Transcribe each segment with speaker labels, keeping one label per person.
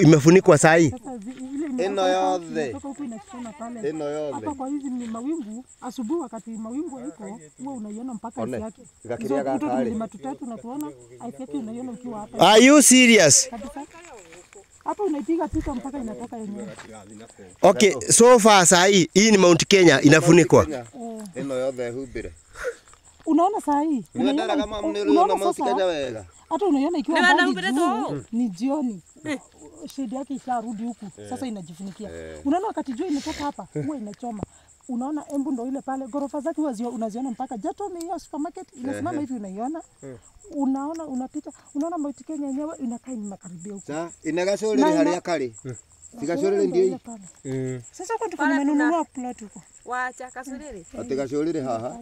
Speaker 1: Imefunikwa saa hii.
Speaker 2: Eno yote. Eno yote.
Speaker 3: Hapa kwa hizi ni mawingu, asubuhi wakati mawingu yako, huwa unaiona mpaka isi yake.
Speaker 2: Gakiria gakari.
Speaker 3: Matutatu na tuona isi yake unaiona ukiwa hapa.
Speaker 1: Are you serious?
Speaker 3: Hapa unaipiga picha mpaka inatoka yenyewe.
Speaker 1: Okay, so far saa hii ni Mount Kenya inafunikwa.
Speaker 2: Eno yote hubire.
Speaker 3: Unaona saa hii?
Speaker 2: Unaona kama mniliona Mount Kenya wega.
Speaker 3: Hata unaiona ikiwa mbali ni jioni. Shade yake isharudi huku. Sasa inajifunikia. Unaona wakati jua imetoka hapa, huwa inachoma. Unaona Embu ndo ile pale gorofa zake unaziona mpaka Jato hiyo supermarket inasimama hivi unaiona. Unaona unapita, unaona Mount Kenya yenyewe inakaa ni makaribia huko.
Speaker 2: Sasa inagashore hali ya kale. Sigashore ndio hii.
Speaker 3: Sasa kwa tumenunua plot huko.
Speaker 4: Wacha kasuriri.
Speaker 2: Atigashore haha.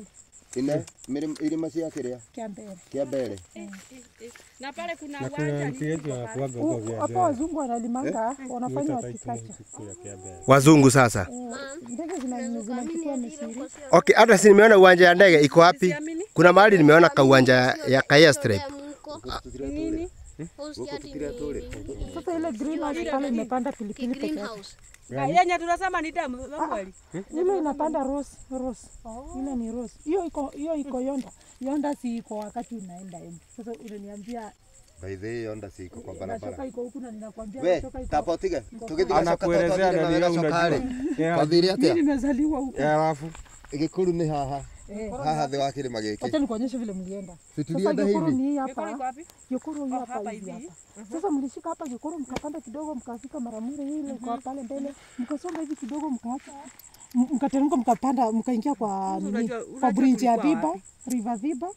Speaker 2: Ine irima cia kiria kia mbere.
Speaker 4: Na pale kuna uwanja
Speaker 3: hapo wazungu wanalimanga wanafanya wakikacha.
Speaker 1: Wazungu sasa.
Speaker 3: Ndege zinachukua misiri.
Speaker 1: Okay, hata si nimeona uwanja ya ndege iko wapi? Kuna mahali nimeona ka uwanja ya Kaya Strip.
Speaker 4: nini?
Speaker 3: Sasa ile greenhouse pale imepanda pilipili peke yake.
Speaker 4: Yenye tunasema ni damu kweli.
Speaker 3: Ile inapanda rose. Ile ni rose. Hiyo iko yonda. Yonda si iko wakati unaenda Embu. Sasa unaniambia
Speaker 2: by the way yonda si iko kwa barabara.
Speaker 3: Nashoka iko huku na ninakwambia
Speaker 2: nashoka iko. Tapotiga.
Speaker 5: Anakuelezea na ndio unajua.
Speaker 2: Kwa vile hata.
Speaker 3: Mimi nimezaliwa huku.
Speaker 5: Alafu
Speaker 2: Igikuru ni haha. Haha the wakile mageki.
Speaker 3: Acha nikuonyeshe vile mlienda.
Speaker 2: Tulienda hivi.
Speaker 3: Yokoro ni hapa. Yokoro hii hapa hivi hapa. Sasa mlishika hapa Yokoro mkapanda kidogo mkafika Maramure ile kwa pale mbele. Mkasonga hivi kidogo mkaacha. Mkateremka mkapanda mkaingia kwa bridge ya Viba, River Viba.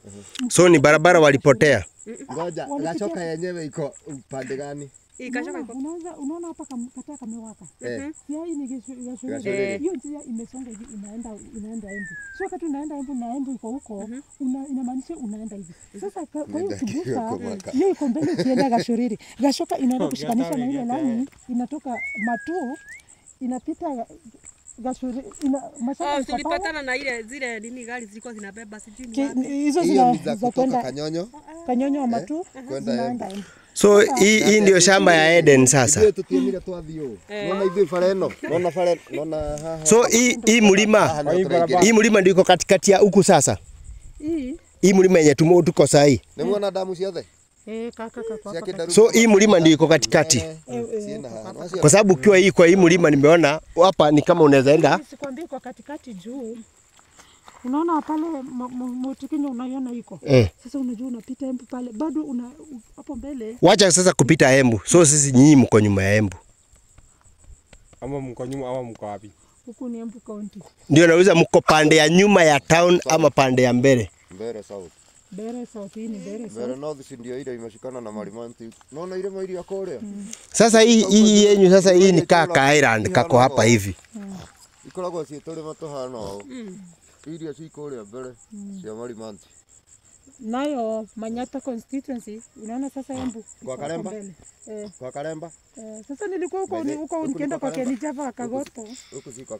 Speaker 1: So ni barabara walipotea.
Speaker 2: Ngoja, gashoka yenyewe iko upande gani?
Speaker 4: Ikashoka iko.
Speaker 3: Unaona hapa kataa kamewaka. Pia hii ni gashoka. Hiyo njia imesonga hivi inaenda Embu. Sio wakati unaenda Embu na Embu iko huko, inamaanisha unaenda hivi. Sasa kwa hiyo kibuka hiyo iko mbele kienda Gashoriri. Gashoka inaenda kushikanisha na ile lami inatoka Matu inapita Gashuri
Speaker 4: mashaka tulipatana na ile zile nini gari zilikuwa zinabeba sijui
Speaker 3: hizo za kwenda Kanyonyo wa Matu kwenda.
Speaker 1: So hii ndio shamba ya Eden sasa.
Speaker 2: Tutiemira twathio. Naona hivi fareno. Naona haha.
Speaker 1: So hii mlima ndio iko katikati ya huku sasa. Hii mlima yenye tuko saa hii.
Speaker 2: Nimeona damu ciothe.
Speaker 3: Kaka.
Speaker 1: So hii mlima ndio iko katikati. Kwa sababu ukiwa hii kwa hii mlima nimeona hapa ni kama unaweza enda.
Speaker 3: Sikwambia kwa katikati juu. Unaona pale Mount Kenya unaiona iko. Sasa unajua unapita Embu pale bado hapo mbele.
Speaker 1: Wacha sasa kupita Embu. So sisi nyinyi mko nyuma ya Embu.
Speaker 5: Ama mko nyuma ama mko wapi?
Speaker 3: Huku ni Embu County.
Speaker 1: Ndio nauliza mko pande ya nyuma ya town ama pande ya mbele?
Speaker 2: Mbele south.
Speaker 3: Mbele south hii ni mbele south.
Speaker 2: Mbele north ndio ile imeshikana na Marimanti. Naona ile maili ya Korea.
Speaker 1: Sasa hii yenyu sasa hii ni kaka island kako hapa hivi.
Speaker 2: Ikoragwo cietore matohano. Iria cikoria mbele cia Marimanti.
Speaker 3: Nayo Manyata constituency unaona sasa Embu.
Speaker 2: Kwa Karemba? Kwa Karemba?
Speaker 3: Sasa nilikuwa huko nikienda kwa Kenijava Kagoto.
Speaker 2: Huko si kwa